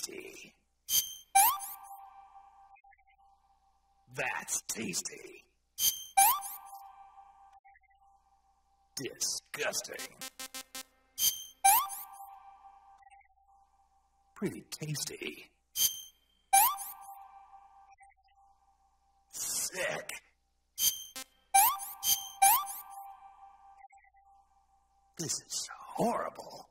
tasty. That's tasty. Disgusting. Pretty tasty. Sick. This is horrible.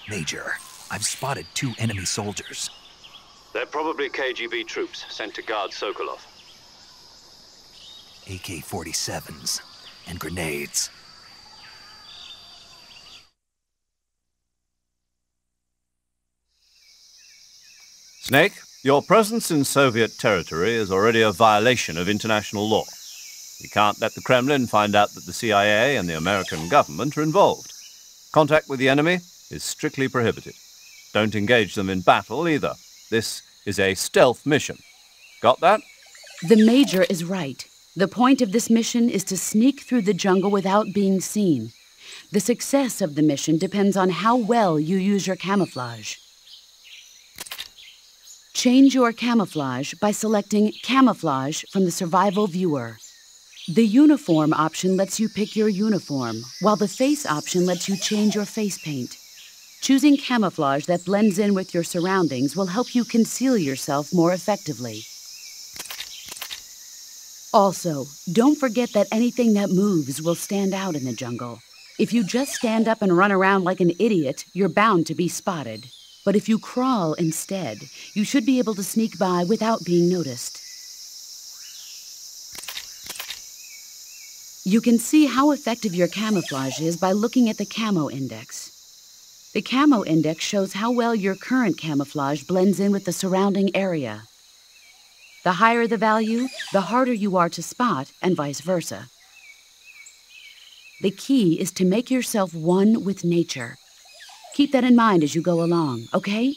Major, I've spotted 2 enemy soldiers. They're probably KGB troops sent to guard Sokolov. AK-47s and grenades. Snake, your presence in Soviet territory is already a violation of international law. We can't let the Kremlin find out that the CIA and the American government are involved. Contact with the enemy is strictly prohibited. Don't engage them in battle either. This is a stealth mission. Got that? The Major is right. The point of this mission is to sneak through the jungle without being seen. The success of the mission depends on how well you use your camouflage. Change your camouflage by selecting Camouflage from the Survival Viewer. The Uniform option lets you pick your uniform, while the Face option lets you change your face paint. Choosing camouflage that blends in with your surroundings will help you conceal yourself more effectively. Also, don't forget that anything that moves will stand out in the jungle. If you just stand up and run around like an idiot, you're bound to be spotted. But if you crawl instead, you should be able to sneak by without being noticed. You can see how effective your camouflage is by looking at the Camo Index. The Camo Index shows how well your current camouflage blends in with the surrounding area. The higher the value, the harder you are to spot, and vice versa. The key is to make yourself one with nature. Keep that in mind as you go along, okay?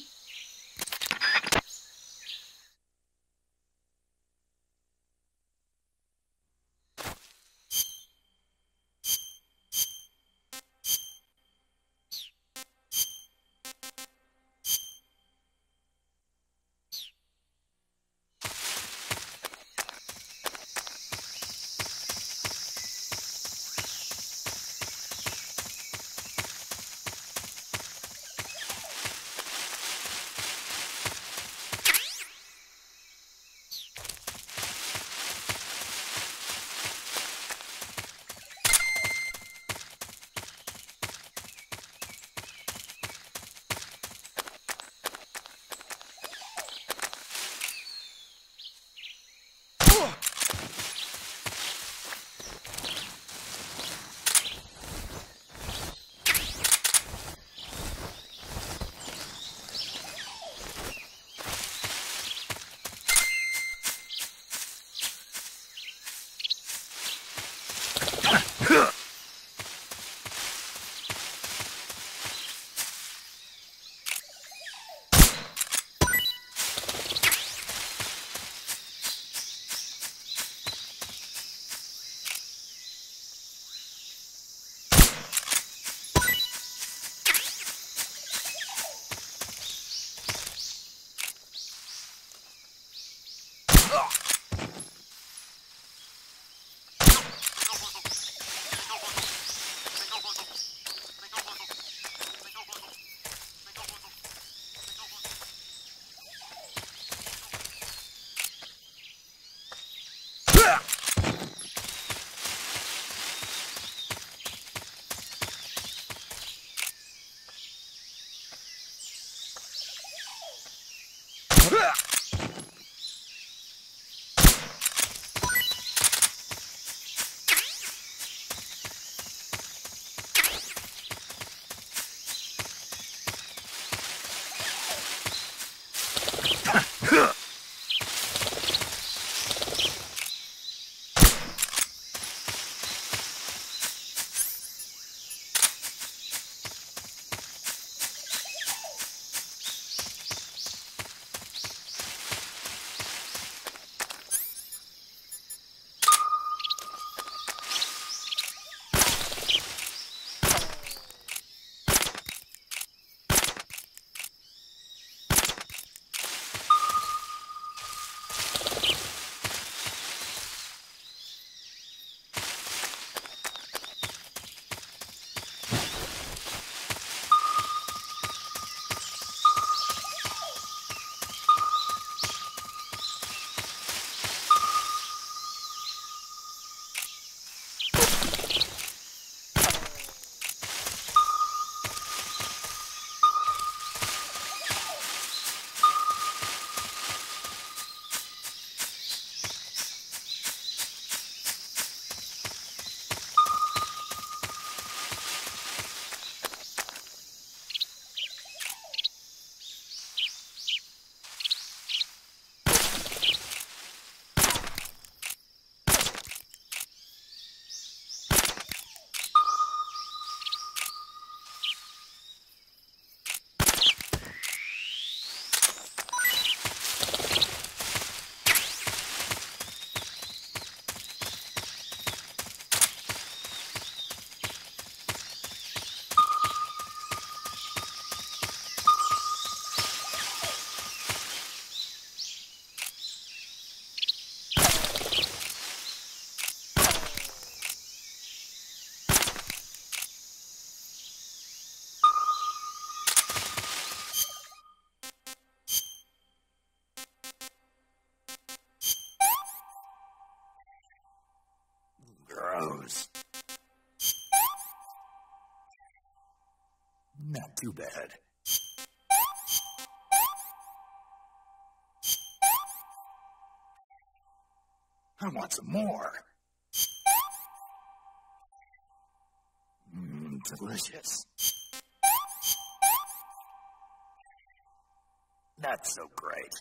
Gross. Not too bad. I want some more. Delicious. Not so great.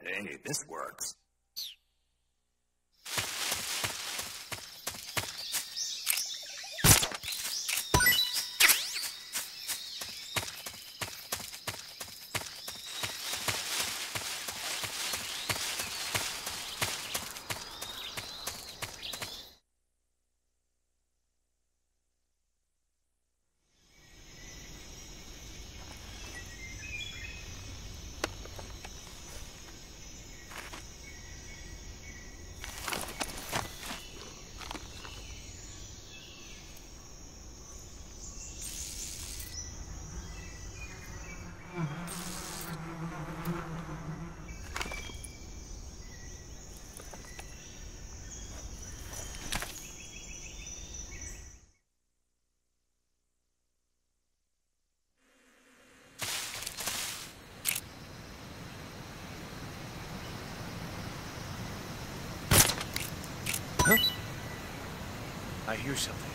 Hey, this works. Huh? I hear something.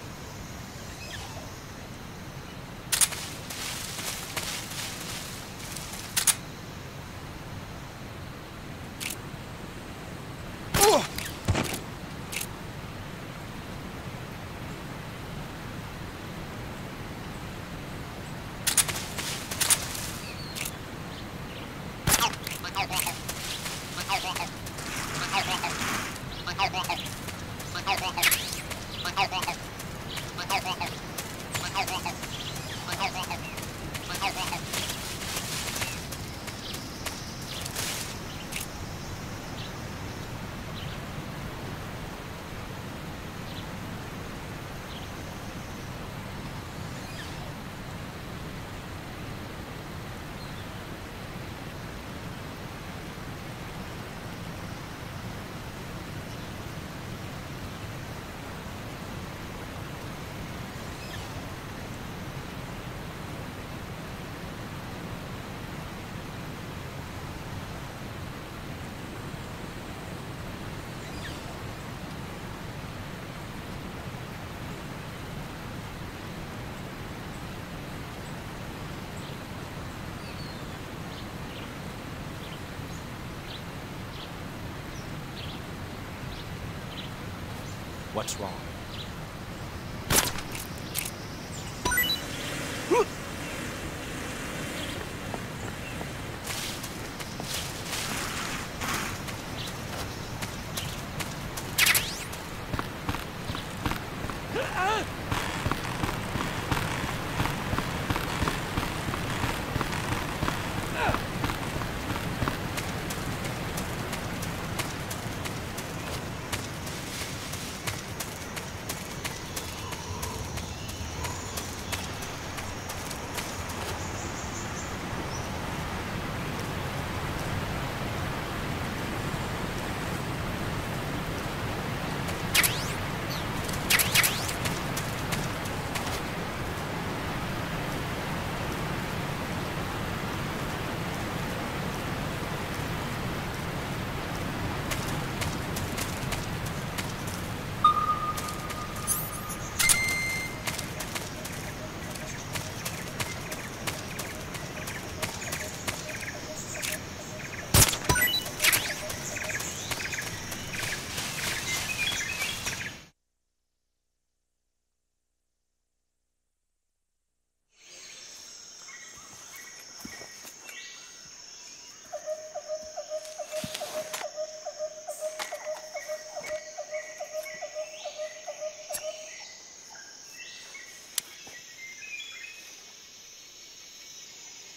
What's wrong?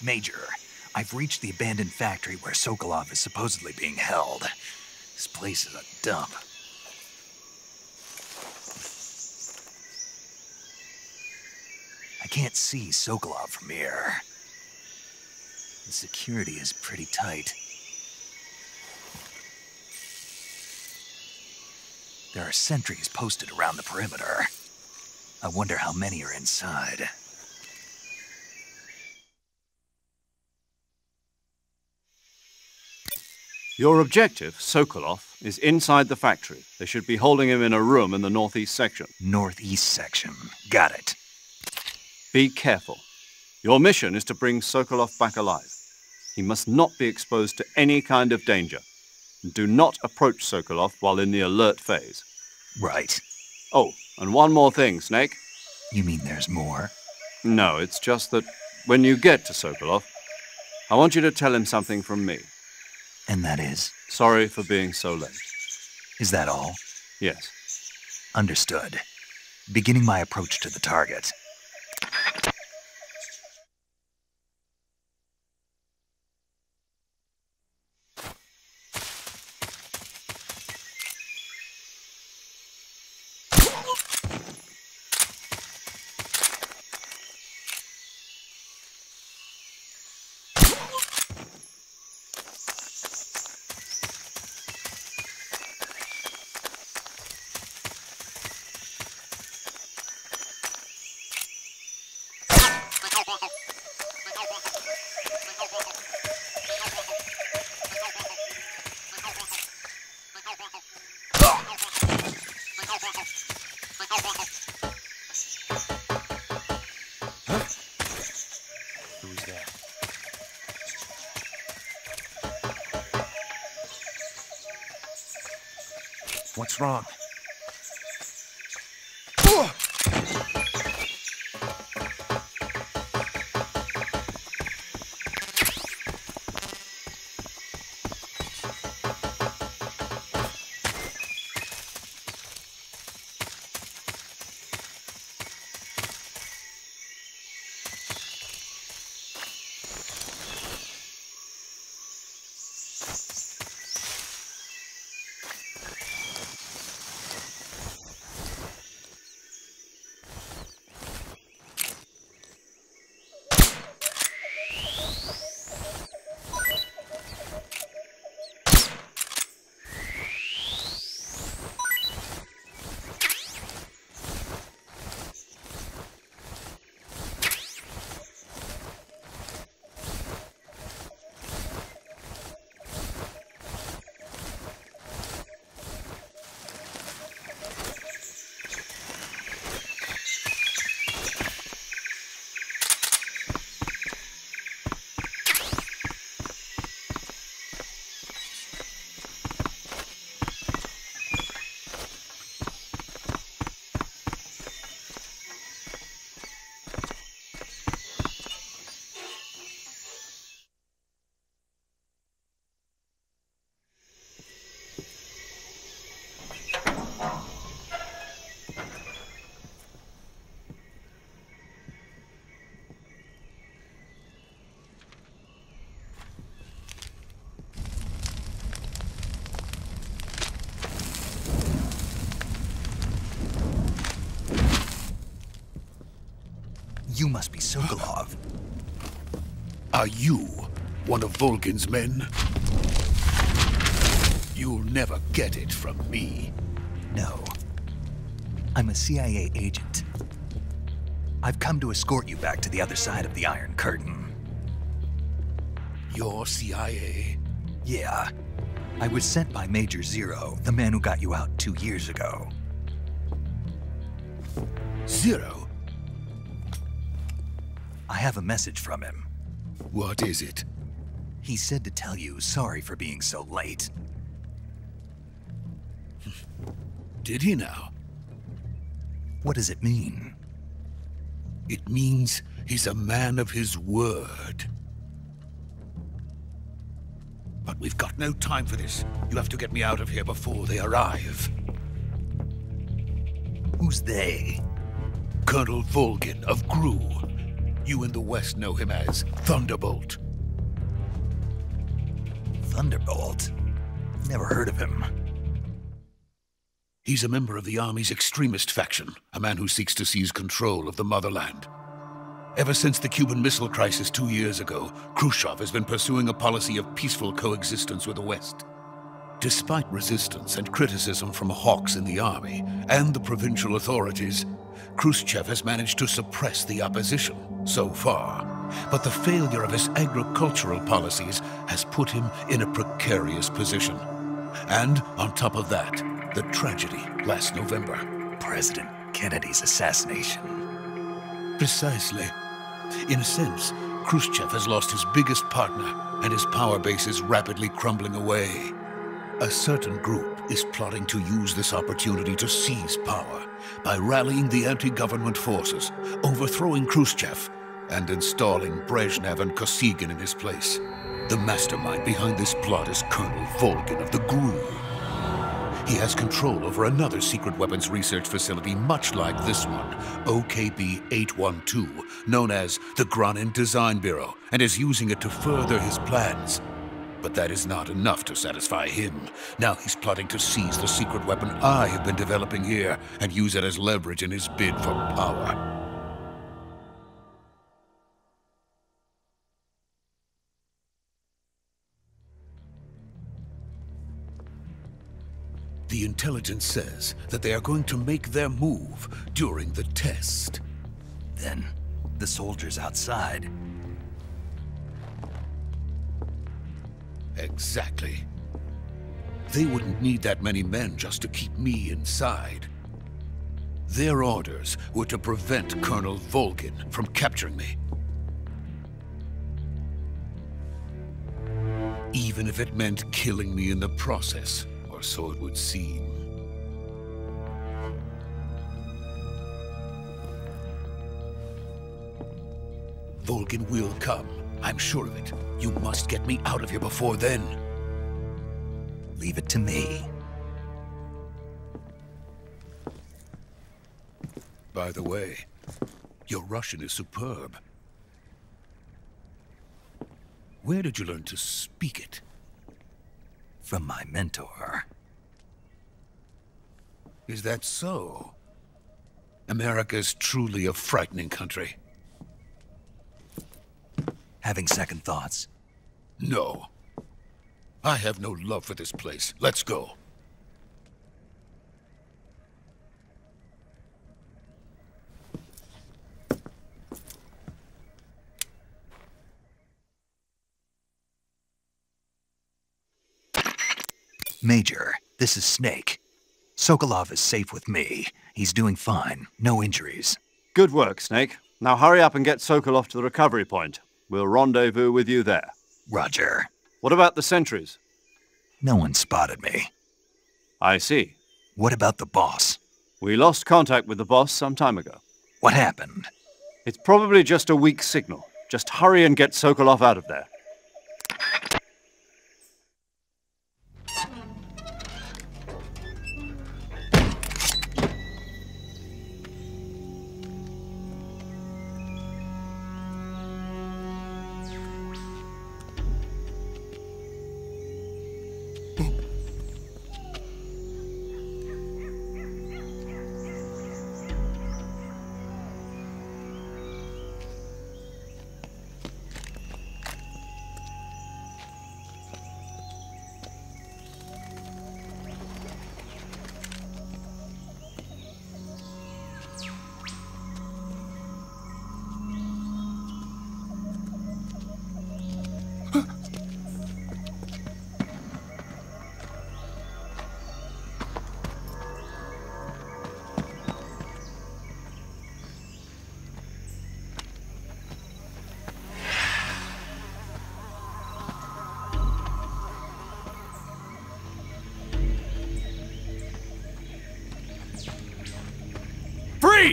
Major, I've reached the abandoned factory where Sokolov is supposedly being held. This place is a dump. I can't see Sokolov from here. The security is pretty tight. There are sentries posted around the perimeter. I wonder how many are inside. Your objective, Sokolov, is inside the factory. They should be holding him in a room in the northeast section. Northeast section. Got it. Be careful. Your mission is to bring Sokolov back alive. He must not be exposed to any kind of danger. And do not approach Sokolov while in the alert phase. Right. Oh, and one more thing, Snake. You mean there's more? No, it's just that when you get to Sokolov, I want you to tell him something from me. And that is? Sorry for being so late. Is that all? Yes. Understood. Beginning my approach to the target. Who's there? What's wrong? You must be Sokolov. Are you one of Volgin's men? You'll never get it from me. No. I'm a CIA agent. I've come to escort you back to the other side of the Iron Curtain. You're CIA? Yeah. I was sent by Major Zero, the man who got you out 2 years ago. Zero? I have a message from him. What is it? He said to tell you sorry for being so late. Did he now? What does it mean? It means he's a man of his word. But we've got no time for this. You have to get me out of here before they arrive. Who's they? Colonel Volgin of GRU. You in the West know him as Thunderbolt. Thunderbolt? Never heard of him. He's a member of the Army's extremist faction, a man who seeks to seize control of the motherland. Ever since the Cuban Missile Crisis 2 years ago, Khrushchev has been pursuing a policy of peaceful coexistence with the West. Despite resistance and criticism from hawks in the army and the provincial authorities, Khrushchev has managed to suppress the opposition so far. But the failure of his agricultural policies has put him in a precarious position. And on top of that, the tragedy last November. President Kennedy's assassination. Precisely. In a sense, Khrushchev has lost his biggest partner, and his power base is rapidly crumbling away. A certain group is plotting to use this opportunity to seize power by rallying the anti-government forces, overthrowing Khrushchev, and installing Brezhnev and Kosygin in his place. The mastermind behind this plot is Colonel Volgin of the GRU. He has control over another secret weapons research facility much like this one, OKB-812, known as the Granin Design Bureau, and is using it to further his plans. But that is not enough to satisfy him. Now he's plotting to seize the secret weapon I have been developing here and use it as leverage in his bid for power. The intelligence says that they are going to make their move during the test. Then, the soldiers outside. Exactly. They wouldn't need that many men just to keep me inside. Their orders were to prevent Colonel Volgin from capturing me. Even if it meant killing me in the process. Or so it would seem. Volgin will come. I'm sure of it. You must get me out of here before then. Leave it to me. By the way, your Russian is superb. Where did you learn to speak it? From my mentor. Is that so? America's truly a frightening country. Having second thoughts? No. I have no love for this place. Let's go. Major, this is Snake. Sokolov is safe with me. He's doing fine. No injuries. Good work, Snake. Now hurry up and get Sokolov to the recovery point. We'll rendezvous with you there. Roger. What about the sentries? No one spotted me. I see. What about the boss? We lost contact with the boss some time ago. What happened? It's probably just a weak signal. Just hurry and get Sokolov out of there.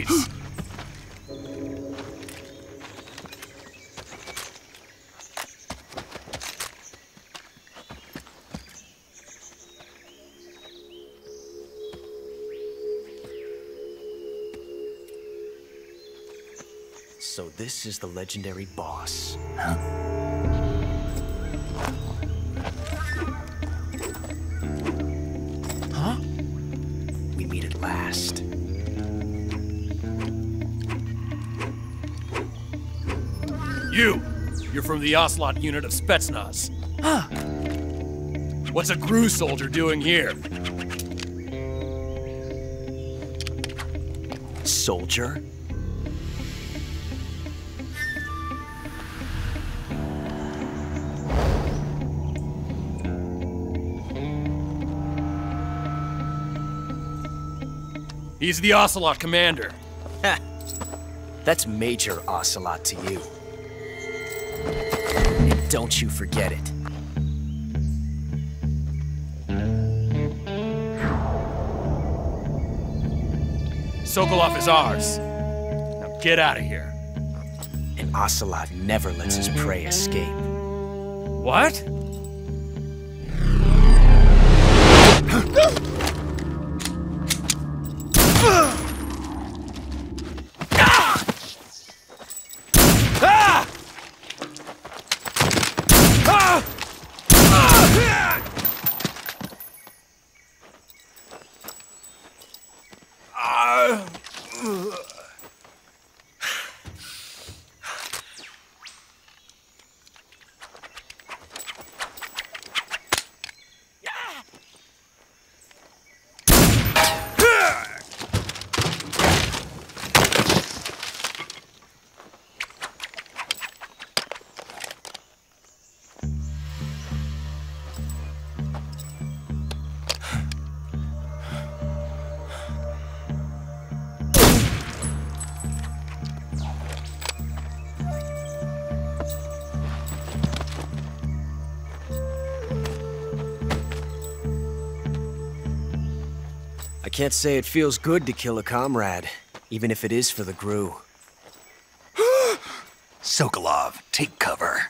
Freeze! So this is the legendary boss. Huh? We meet at last. You're from the Ocelot unit of Spetsnaz. Huh. What's a GRU soldier doing here? Soldier? He's the Ocelot commander. Ha! That's Major Ocelot to you. And don't you forget it. Sokolov is ours. Now get out of here. And Ocelot never lets his prey escape. What? I can't say it feels good to kill a comrade, even if it is for the GRU. Sokolov, take cover.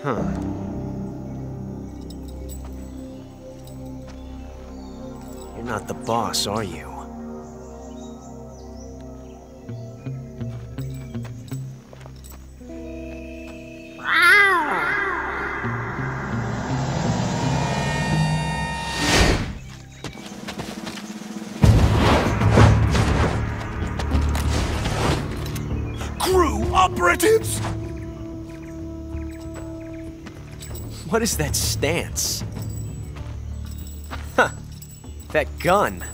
Huh. You're not the boss, are you? GRU operatives! What is that stance? Huh. That gun.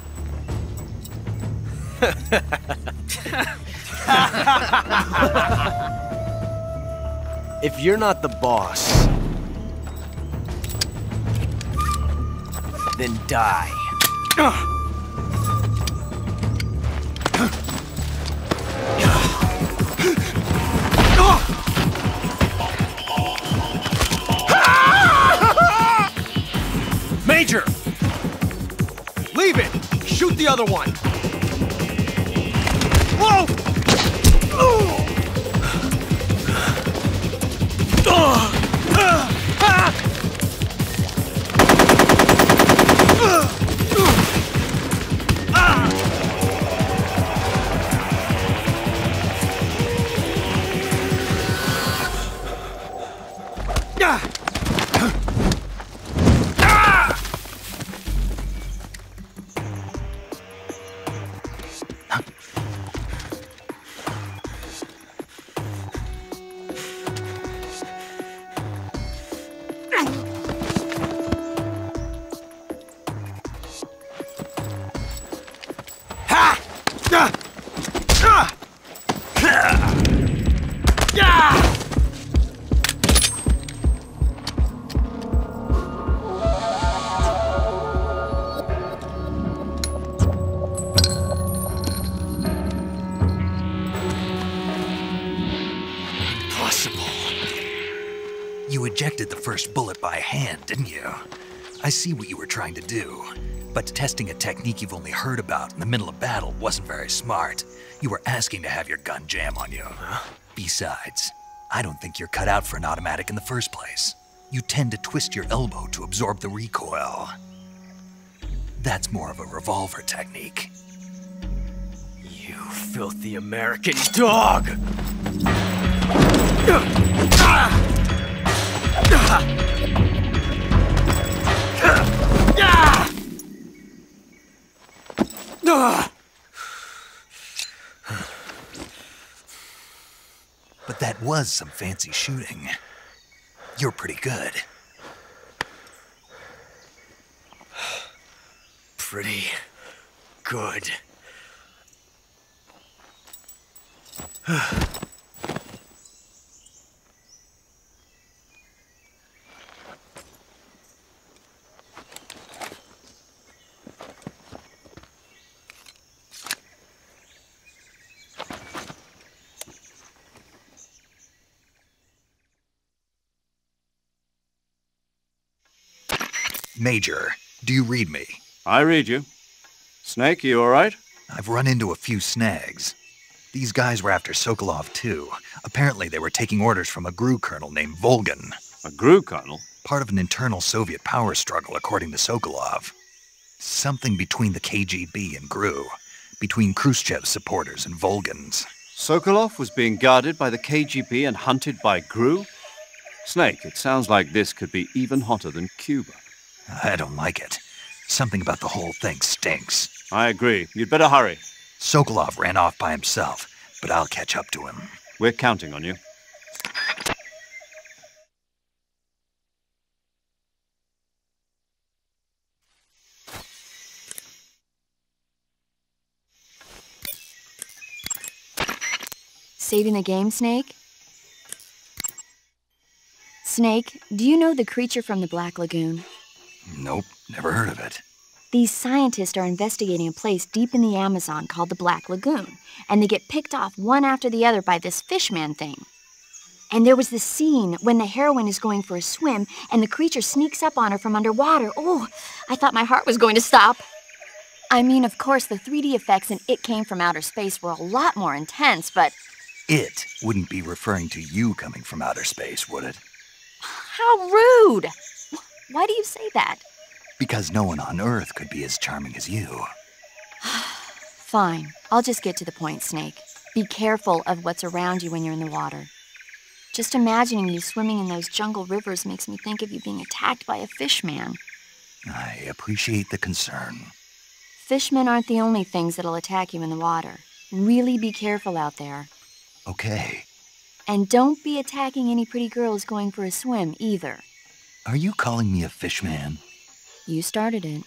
If you're not the boss, then die. Major! Leave it! Shoot the other one! Whoa! did the first bullet by hand, didn't you? I see what you were trying to do, but testing a technique you've only heard about in the middle of battle wasn't very smart. You were asking to have your gun jam on you. Besides, I don't think you're cut out for an automatic in the first place. You tend to twist your elbow to absorb the recoil. That's more of a revolver technique. You filthy American dog! But that was some fancy shooting. You're pretty good. Pretty good. Major, do you read me? I read you. Snake, you all right? I've run into a few snags. These guys were after Sokolov, too. Apparently they were taking orders from a GRU colonel named Volgan. A GRU colonel? Part of an internal Soviet power struggle, according to Sokolov. Something between the KGB and GRU. Between Khrushchev's supporters and Volgan's. Sokolov was being guarded by the KGB and hunted by GRU? Snake, it sounds like this could be even hotter than Cuba. I don't like it. Something about the whole thing stinks. I agree. You'd better hurry. Sokolov ran off by himself, but I'll catch up to him. We're counting on you. Saving the game, Snake? Snake, do you know the creature from the Black Lagoon? Nope, never heard of it. These scientists are investigating a place deep in the Amazon called the Black Lagoon, and they get picked off one after the other by this fishman thing. And there was this scene when the heroine is going for a swim, and the creature sneaks up on her from underwater. Oh, I thought my heart was going to stop. I mean, of course, the 3D effects in It Came from Outer Space were a lot more intense, but... It wouldn't be referring to you coming from outer space, would it? How rude! Why do you say that? Because no one on Earth could be as charming as you. Fine. I'll just get to the point, Snake. Be careful of what's around you when you're in the water. Just imagining you swimming in those jungle rivers makes me think of you being attacked by a fishman. I appreciate the concern. Fishmen aren't the only things that'll attack you in the water. Really be careful out there. Okay. And don't be attacking any pretty girls going for a swim, either. Are you calling me a fishman? You started it.